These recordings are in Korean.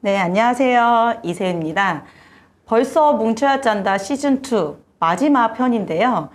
네, 안녕하세요. 이세은입니다. 벌써 뭉쳐야 짠다 시즌2 마지막 편인데요.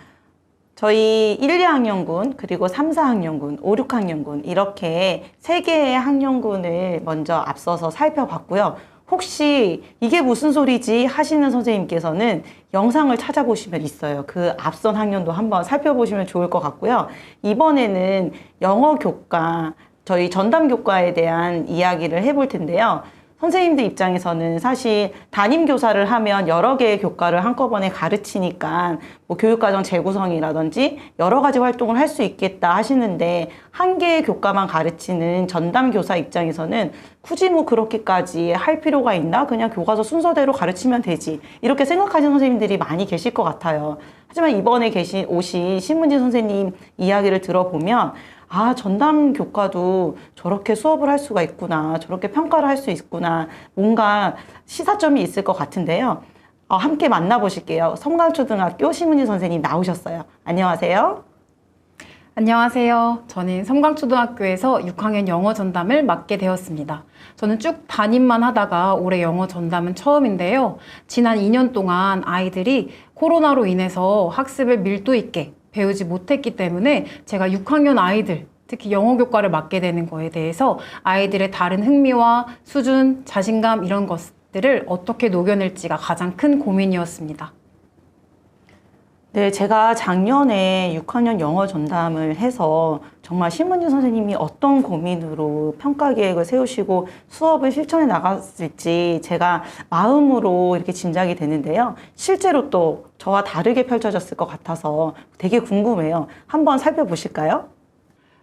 저희 1, 2학년군, 그리고 3, 4학년군, 5, 6학년군 이렇게 세 개의 학년군을 먼저 앞서서 살펴봤고요. 혹시 이게 무슨 소리지 하시는 선생님께서는 영상을 찾아보시면 있어요. 그 앞선 학년도 한번 살펴보시면 좋을 것 같고요. 이번에는 영어 교과, 저희 전담 교과에 대한 이야기를 해볼 텐데요. 선생님들 입장에서는 사실 담임 교사를 하면 여러 개의 교과를 한꺼번에 가르치니까 뭐 교육과정 재구성이라든지 여러 가지 활동을 할 수 있겠다 하시는데 한 개의 교과만 가르치는 전담 교사 입장에서는 굳이 뭐 그렇게까지 할 필요가 있나? 그냥 교과서 순서대로 가르치면 되지. 이렇게 생각하시는 선생님들이 많이 계실 것 같아요. 하지만 이번에 오신 신문지 선생님 이야기를 들어보면 아, 전담 교과도 저렇게 수업을 할 수가 있구나. 저렇게 평가를 할 수 있구나. 뭔가 시사점이 있을 것 같은데요. 함께 만나보실게요. 섬광초등학교 신문지 선생님 나오셨어요. 안녕하세요. 안녕하세요. 저는 섬광초등학교에서 6학년 영어 전담을 맡게 되었습니다. 저는 쭉 담임만 하다가 올해 영어 전담은 처음인데요. 지난 2년 동안 아이들이 코로나로 인해서 학습을 밀도 있게 배우지 못했기 때문에 제가 6학년 아이들, 특히 영어 교과를 맡게 되는 거에 대해서 아이들의 다른 흥미와 수준, 자신감 이런 것들을 어떻게 녹여낼지가 가장 큰 고민이었습니다. 네, 제가 작년에 6학년 영어 전담을 해서 정말 신문지 선생님이 어떤 고민으로 평가 계획을 세우시고 수업을 실천해 나갔을지 제가 마음으로 이렇게 짐작이 되는데요. 실제로 또 저와 다르게 펼쳐졌을 것 같아서 되게 궁금해요. 한번 살펴보실까요?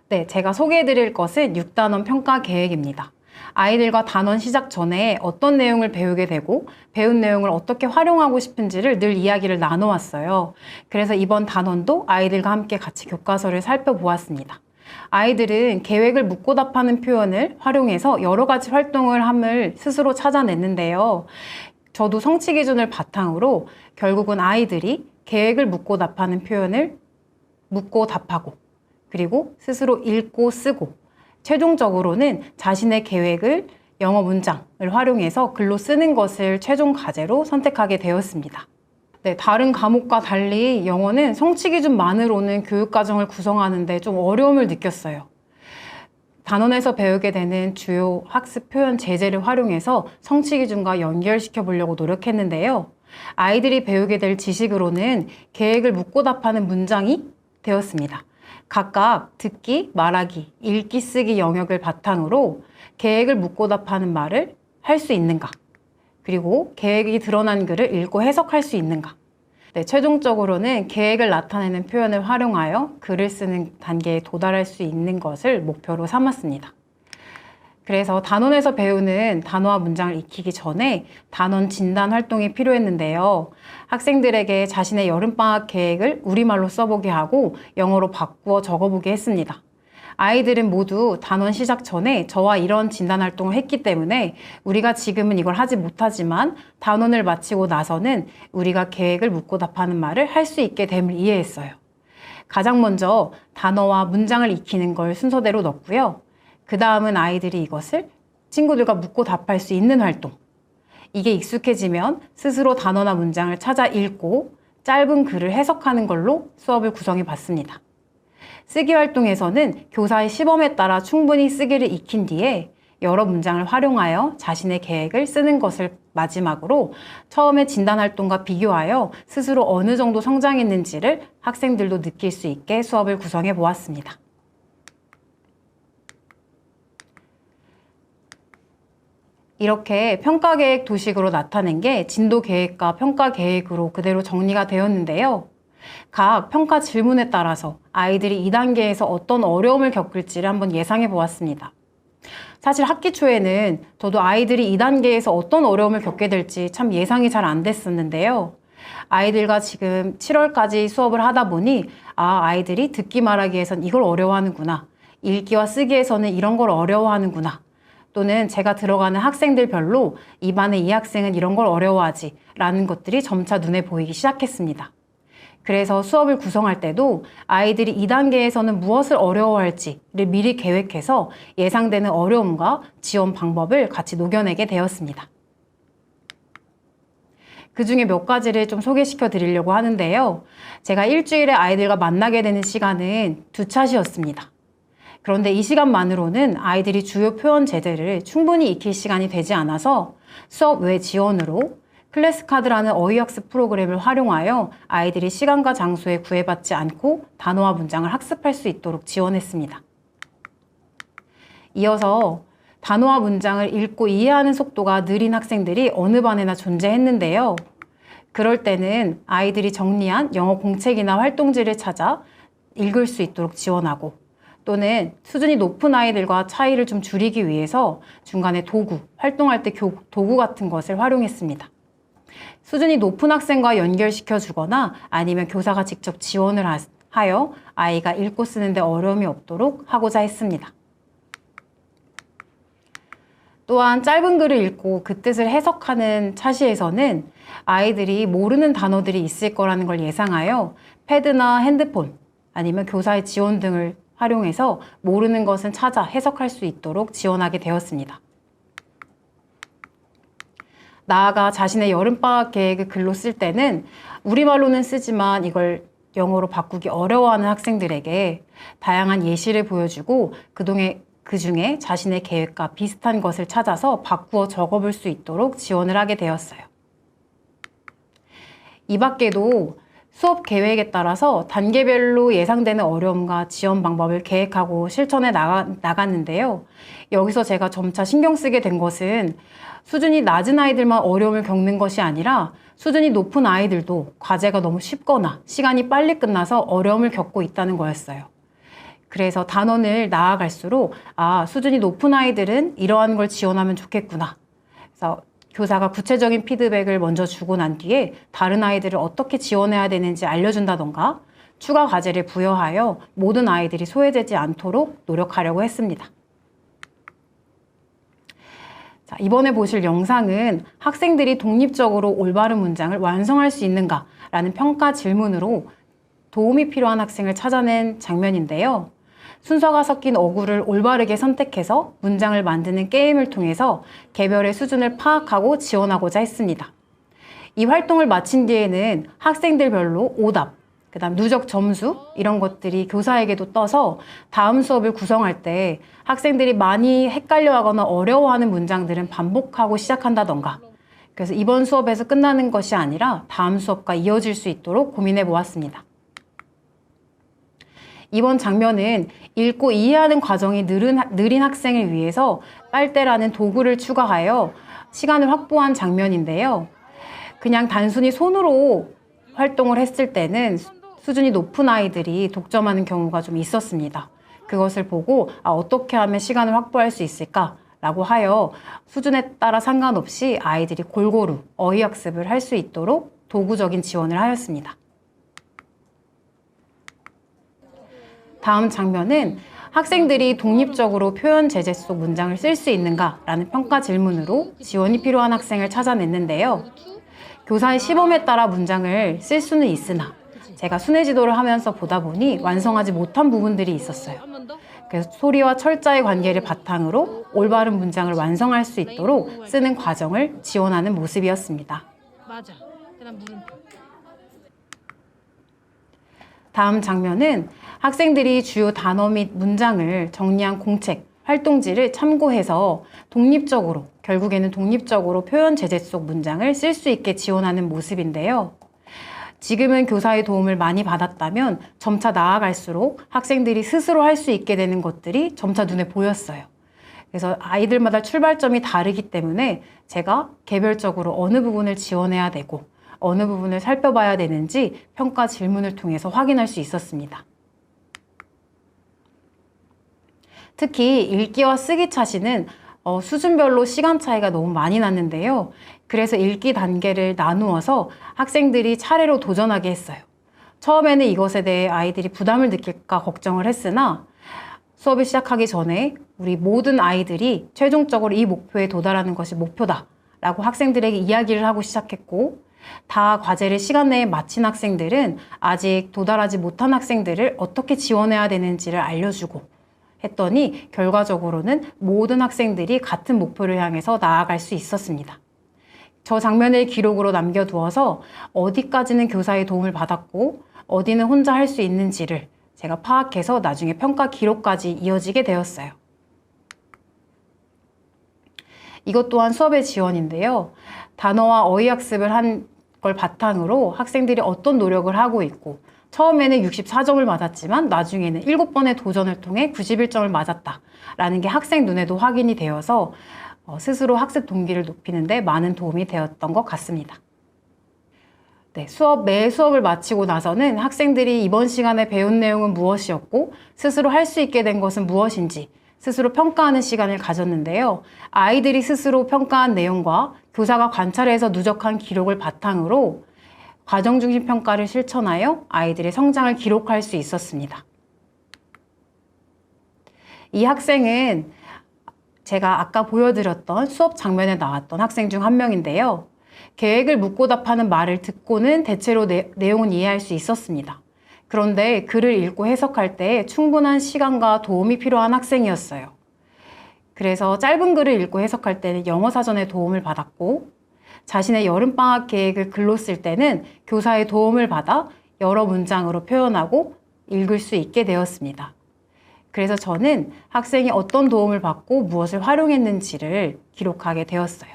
네, 제가 소개해 드릴 것은 6단원 평가 계획입니다. 아이들과 단원 시작 전에 어떤 내용을 배우게 되고 배운 내용을 어떻게 활용하고 싶은지를 늘 이야기를 나눠왔어요. 그래서 이번 단원도 아이들과 함께 같이 교과서를 살펴보았습니다. 아이들은 계획을 묻고 답하는 표현을 활용해서 여러 가지 활동을 함을 스스로 찾아냈는데요. 저도 성취 기준을 바탕으로 결국은 아이들이 계획을 묻고 답하는 표현을 묻고 답하고 그리고 스스로 읽고 쓰고 최종적으로는 자신의 계획을 영어 문장을 활용해서 글로 쓰는 것을 최종 과제로 선택하게 되었습니다. 네, 다른 과목과 달리 영어는 성취 기준만으로는 교육과정을 구성하는데 좀 어려움을 느꼈어요. 단원에서 배우게 되는 주요 학습 표현 제재를 활용해서 성취 기준과 연결시켜 보려고 노력했는데요. 아이들이 배우게 될 지식으로는 계획을 묻고 답하는 문장이 되었습니다. 각각 듣기, 말하기, 읽기, 쓰기 영역을 바탕으로 계획을 묻고 답하는 말을 할 수 있는가? 그리고 계획이 드러난 글을 읽고 해석할 수 있는가? 네, 최종적으로는 계획을 나타내는 표현을 활용하여 글을 쓰는 단계에 도달할 수 있는 것을 목표로 삼았습니다. 그래서 단원에서 배우는 단어와 문장을 익히기 전에 단원 진단 활동이 필요했는데요. 학생들에게 자신의 여름방학 계획을 우리말로 써보게 하고 영어로 바꾸어 적어보게 했습니다. 아이들은 모두 단원 시작 전에 저와 이런 진단 활동을 했기 때문에 우리가 지금은 이걸 하지 못하지만 단원을 마치고 나서는 우리가 계획을 묻고 답하는 말을 할 수 있게 됨을 이해했어요. 가장 먼저 단어와 문장을 익히는 걸 순서대로 넣었고요. 그 다음은 아이들이 이것을 친구들과 묻고 답할 수 있는 활동. 이게 익숙해지면 스스로 단어나 문장을 찾아 읽고 짧은 글을 해석하는 걸로 수업을 구성해 봤습니다. 쓰기 활동에서는 교사의 시범에 따라 충분히 쓰기를 익힌 뒤에 여러 문장을 활용하여 자신의 계획을 쓰는 것을 마지막으로 처음에 진단 활동과 비교하여 스스로 어느 정도 성장했는지를 학생들도 느낄 수 있게 수업을 구성해 보았습니다. 이렇게 평가계획 도식으로 나타낸 게 진도계획과 평가계획으로 그대로 정리가 되었는데요. 각 평가 질문에 따라서 아이들이 2단계에서 어떤 어려움을 겪을지를 한번 예상해 보았습니다. 사실 학기 초에는 저도 아이들이 2단계에서 어떤 어려움을 겪게 될지 참 예상이 잘 안 됐었는데요. 아이들과 지금 7월까지 수업을 하다 보니 아이들이 듣기 말하기에선 이걸 어려워하는구나. 읽기와 쓰기에서는 이런 걸 어려워하는구나. 또는 제가 들어가는 학생들별로 이 반의 이 학생은 이런 걸 어려워하지 라는 것들이 점차 눈에 보이기 시작했습니다. 그래서 수업을 구성할 때도 아이들이 2단계에서는 무엇을 어려워할지를 미리 계획해서 예상되는 어려움과 지원 방법을 같이 녹여내게 되었습니다. 그 중에 몇 가지를 좀 소개시켜 드리려고 하는데요. 제가 일주일에 아이들과 만나게 되는 시간은 2차시였습니다. 그런데 이 시간만으로는 아이들이 주요 표현 제재를 충분히 익힐 시간이 되지 않아서 수업 외 지원으로 클래스카드라는 어휘학습 프로그램을 활용하여 아이들이 시간과 장소에 구애받지 않고 단어와 문장을 학습할 수 있도록 지원했습니다. 이어서 단어와 문장을 읽고 이해하는 속도가 느린 학생들이 어느 반에나 존재했는데요. 그럴 때는 아이들이 정리한 영어 공책이나 활동지를 찾아 읽을 수 있도록 지원하고, 또는 수준이 높은 아이들과 차이를 좀 줄이기 위해서 중간에 도구, 활동할 때 도구 같은 것을 활용했습니다. 수준이 높은 학생과 연결시켜 주거나 아니면 교사가 직접 지원을 하여 아이가 읽고 쓰는데 어려움이 없도록 하고자 했습니다. 또한 짧은 글을 읽고 그 뜻을 해석하는 차시에서는 아이들이 모르는 단어들이 있을 거라는 걸 예상하여 패드나 핸드폰 아니면 교사의 지원 등을 활용해서 모르는 것은 찾아 해석할 수 있도록 지원하게 되었습니다. 나아가 자신의 여름방학 계획을 글로 쓸 때는 우리말로는 쓰지만 이걸 영어로 바꾸기 어려워하는 학생들에게 다양한 예시를 보여주고 그 중에 자신의 계획과 비슷한 것을 찾아서 바꾸어 적어볼 수 있도록 지원을 하게 되었어요. 이 밖에도 수업 계획에 따라서 단계별로 예상되는 어려움과 지원 방법을 계획하고 실천해 나갔는데요. 여기서 제가 점차 신경 쓰게 된 것은 수준이 낮은 아이들만 어려움을 겪는 것이 아니라 수준이 높은 아이들도 과제가 너무 쉽거나 시간이 빨리 끝나서 어려움을 겪고 있다는 거였어요. 그래서 단원을 나아갈수록 수준이 높은 아이들은 이러한 걸 지원하면 좋겠구나. 그래서 교사가 구체적인 피드백을 먼저 주고 난 뒤에 다른 아이들을 어떻게 지원해야 되는지 알려준다던가 추가 과제를 부여하여 모든 아이들이 소외되지 않도록 노력하려고 했습니다. 자, 이번에 보실 영상은 학생들이 독립적으로 올바른 문장을 완성할 수 있는가라는 평가 질문으로 도움이 필요한 학생을 찾아낸 장면인데요. 순서가 섞인 어구를 올바르게 선택해서 문장을 만드는 게임을 통해서 개별의 수준을 파악하고 지원하고자 했습니다. 이 활동을 마친 뒤에는 학생들별로 오답, 그다음 누적 점수 이런 것들이 교사에게도 떠서 다음 수업을 구성할 때 학생들이 많이 헷갈려하거나 어려워하는 문장들은 반복하고 시작한다던가, 그래서 이번 수업에서 끝나는 것이 아니라 다음 수업과 이어질 수 있도록 고민해 보았습니다. 이번 장면은 읽고 이해하는 과정이 느린 학생을 위해서 빨대라는 도구를 추가하여 시간을 확보한 장면인데요. 그냥 단순히 손으로 활동을 했을 때는 수준이 높은 아이들이 독점하는 경우가 좀 있었습니다. 그것을 보고 어떻게 하면 시간을 확보할 수 있을까라고 하여 수준에 따라 상관없이 아이들이 골고루 어휘학습을 할 수 있도록 도구적인 지원을 하였습니다. 다음 장면은 학생들이 독립적으로 표현 제재 속 문장을 쓸 수 있는가라는 평가 질문으로 지원이 필요한 학생을 찾아냈는데요. 교사의 시범에 따라 문장을 쓸 수는 있으나 제가 순회 지도를 하면서 보다 보니 완성하지 못한 부분들이 있었어요. 그래서 소리와 철자의 관계를 바탕으로 올바른 문장을 완성할 수 있도록 쓰는 과정을 지원하는 모습이었습니다. 맞아. 그다음 물음표. 다음 장면은 학생들이 주요 단어 및 문장을 정리한 공책, 활동지를 참고해서 결국에는 독립적으로 표현 제재 속 문장을 쓸 수 있게 지원하는 모습인데요. 지금은 교사의 도움을 많이 받았다면 점차 나아갈수록 학생들이 스스로 할 수 있게 되는 것들이 점차 눈에 보였어요. 그래서 아이들마다 출발점이 다르기 때문에 제가 개별적으로 어느 부분을 지원해야 되고 어느 부분을 살펴봐야 되는지 평가 질문을 통해서 확인할 수 있었습니다. 특히 읽기와 쓰기 차시는 수준별로 시간 차이가 너무 많이 났는데요. 그래서 읽기 단계를 나누어서 학생들이 차례로 도전하게 했어요. 처음에는 이것에 대해 아이들이 부담을 느낄까 걱정을 했으나 수업을 시작하기 전에 우리 모든 아이들이 최종적으로 이 목표에 도달하는 것이 목표다 라고 학생들에게 이야기를 하고 시작했고, 다 과제를 시간 내에 마친 학생들은 아직 도달하지 못한 학생들을 어떻게 지원해야 되는지를 알려주고 했더니 결과적으로는 모든 학생들이 같은 목표를 향해서 나아갈 수 있었습니다. 저 장면을 기록으로 남겨두어서 어디까지는 교사의 도움을 받았고 어디는 혼자 할 수 있는지를 제가 파악해서 나중에 평가 기록까지 이어지게 되었어요. 이것 또한 수업의 지원인데요. 단어와 어휘 학습을 한 걸 바탕으로 학생들이 어떤 노력을 하고 있고 처음에는 64점을 맞았지만 나중에는 7번의 도전을 통해 91점을 맞았다라는 게 학생 눈에도 확인이 되어서 스스로 학습 동기를 높이는 데 많은 도움이 되었던 것 같습니다. 네, 매 수업을 마치고 나서는 학생들이 이번 시간에 배운 내용은 무엇이었고 스스로 할 수 있게 된 것은 무엇인지 스스로 평가하는 시간을 가졌는데요. 아이들이 스스로 평가한 내용과 교사가 관찰해서 누적한 기록을 바탕으로 과정 중심 평가를 실천하여 아이들의 성장을 기록할 수 있었습니다. 이 학생은 제가 아까 보여드렸던 수업 장면에 나왔던 학생 중 한 명인데요. 계획을 묻고 답하는 말을 듣고는 대체로 내용은 이해할 수 있었습니다. 그런데 글을 읽고 해석할 때 충분한 시간과 도움이 필요한 학생이었어요. 그래서 짧은 글을 읽고 해석할 때는 영어 사전의 도움을 받았고 자신의 여름방학 계획을 글로 쓸 때는 교사의 도움을 받아 여러 문장으로 표현하고 읽을 수 있게 되었습니다. 그래서 저는 학생이 어떤 도움을 받고 무엇을 활용했는지를 기록하게 되었어요.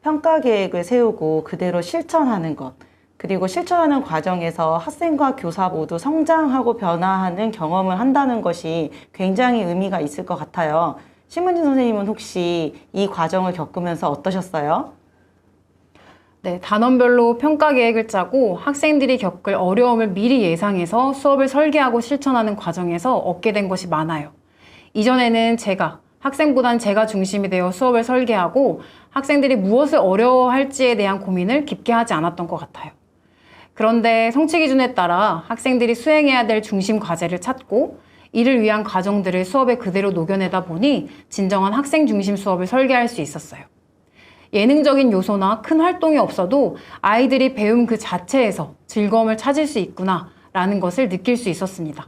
평가 계획을 세우고 그대로 실천하는 것, 그리고 실천하는 과정에서 학생과 교사 모두 성장하고 변화하는 경험을 한다는 것이 굉장히 의미가 있을 것 같아요. 신문진 선생님은 혹시 이 과정을 겪으면서 어떠셨어요? 네, 단원별로 평가 계획을 짜고 학생들이 겪을 어려움을 미리 예상해서 수업을 설계하고 실천하는 과정에서 얻게 된 것이 많아요. 이전에는 학생보단 제가 중심이 되어 수업을 설계하고 학생들이 무엇을 어려워할지에 대한 고민을 깊게 하지 않았던 것 같아요. 그런데 성취 기준에 따라 학생들이 수행해야 될 중심 과제를 찾고 이를 위한 과정들을 수업에 그대로 녹여내다 보니 진정한 학생 중심 수업을 설계할 수 있었어요. 예능적인 요소나 큰 활동이 없어도 아이들이 배움 그 자체에서 즐거움을 찾을 수 있구나라는 것을 느낄 수 있었습니다.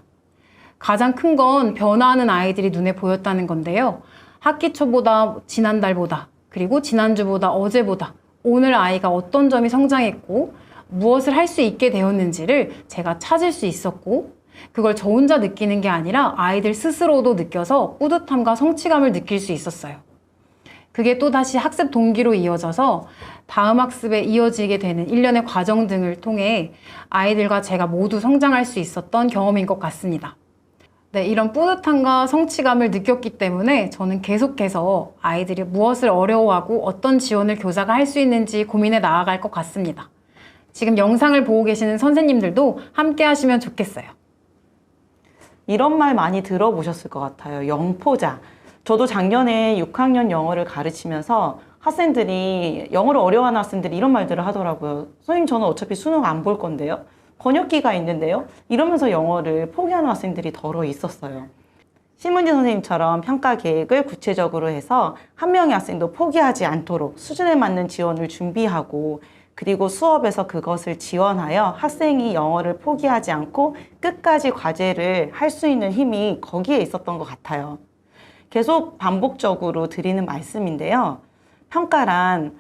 가장 큰 건 변화하는 아이들이 눈에 보였다는 건데요. 학기 초보다 지난달보다 그리고 지난주보다 어제보다 오늘 아이가 어떤 점이 성장했고 무엇을 할 수 있게 되었는지를 제가 찾을 수 있었고 그걸 저 혼자 느끼는 게 아니라 아이들 스스로도 느껴서 뿌듯함과 성취감을 느낄 수 있었어요. 그게 또다시 학습 동기로 이어져서 다음 학습에 이어지게 되는 일련의 과정 등을 통해 아이들과 제가 모두 성장할 수 있었던 경험인 것 같습니다. 네, 이런 뿌듯함과 성취감을 느꼈기 때문에 저는 계속해서 아이들이 무엇을 어려워하고 어떤 지원을 교사가 할 수 있는지 고민해 나아갈 것 같습니다. 지금 영상을 보고 계시는 선생님들도 함께 하시면 좋겠어요. 이런 말 많이 들어보셨을 것 같아요. 영포자. 저도 작년에 6학년 영어를 가르치면서 학생들이 영어를 어려워하는 학생들이 이런 말들을 하더라고요. 선생님, 저는 어차피 수능 안 볼 건데요. 번역기가 있는데요. 이러면서 영어를 포기하는 학생들이 더러 있었어요. 신문진 선생님처럼 평가 계획을 구체적으로 해서 한 명의 학생도 포기하지 않도록 수준에 맞는 지원을 준비하고 그리고 수업에서 그것을 지원하여 학생이 영어를 포기하지 않고 끝까지 과제를 할 수 있는 힘이 거기에 있었던 것 같아요. 계속 반복적으로 드리는 말씀인데요. 평가란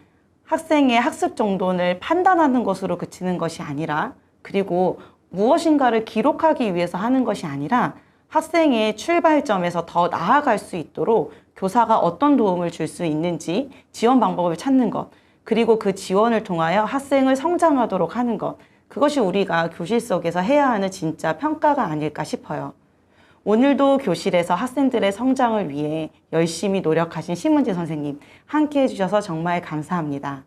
학생의 학습 정도를 판단하는 것으로 그치는 것이 아니라 그리고 무엇인가를 기록하기 위해서 하는 것이 아니라 학생의 출발점에서 더 나아갈 수 있도록 교사가 어떤 도움을 줄 수 있는지 지원 방법을 찾는 것, 그리고 그 지원을 통하여 학생을 성장하도록 하는 것, 그것이 우리가 교실 속에서 해야 하는 진짜 평가가 아닐까 싶어요. 오늘도 교실에서 학생들의 성장을 위해 열심히 노력하신 신문진 선생님 함께 해주셔서 정말 감사합니다.